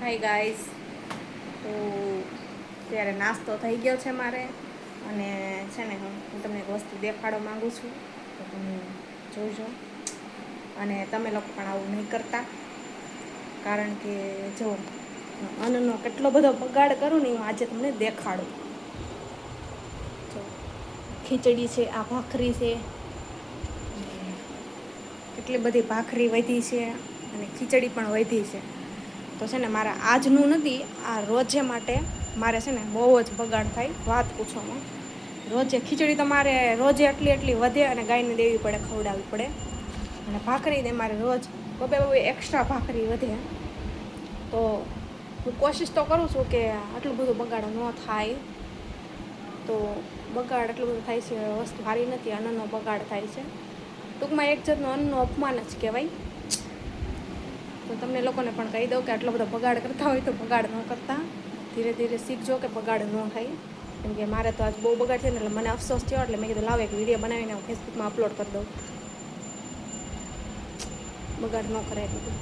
Hi guys. તો ત્યારે નાસ્તો થઈ ગયો છે મારે, અને છે ને હું તમને એક વસ્તુ દેખાડવા માગું છું, તો તમે જોઈજો. અને તમે લોકો પણ આવું નહીં કરતા, કારણ કે જો અન્નનો કેટલો બધો બગાડ કરું ને હું આજે તમને દેખાડું. જો ખીચડી છે, આ ભાખરી છે, કેટલી બધી ભાખરી વધી છે અને ખીચડી પણ વધી છે. તો છે ને મારે આજનું નથી, આ રોજે માટે મારે છે ને બહુ જ બગાડ થાય, વાત પૂછોમાં. રોજે ખીચડી તો મારે રોજે એટલી વધે અને ગાયને દેવી પડે, ખવડાવવી પડે. અને ભાખરી ને મારે રોજ બબે એક્સ્ટ્રા ભાખરી વધે. તો હું કોશિશ તો કરું છું કે આટલું બધું બગાડ ન થાય. તો બગાડ એટલું બધું થાય છે, વસ્તુ સારી નથી, અન્નનો બગાડ થાય છે. ટૂંકમાં એક જાતનું અન્નનું અપમાન જ કહેવાય. તો તમને લોકોને પણ કહી દઉં કે આટલો બધો બગાડ કરતા હોય તો બગાડ ન કરતા. ધીરે ધીરે શીખજો કે બગાડ ન થાય. કેમ કે મારે તો આજ બહુ બગાડ છે ને, એટલે મને અફસોસ થયો, એટલે મેં કીધું લાવ એક વિડીયો બનાવીને હું ફેસબુકમાં અપલોડ કરી દઉં. બગાડ ન કરાય બધું.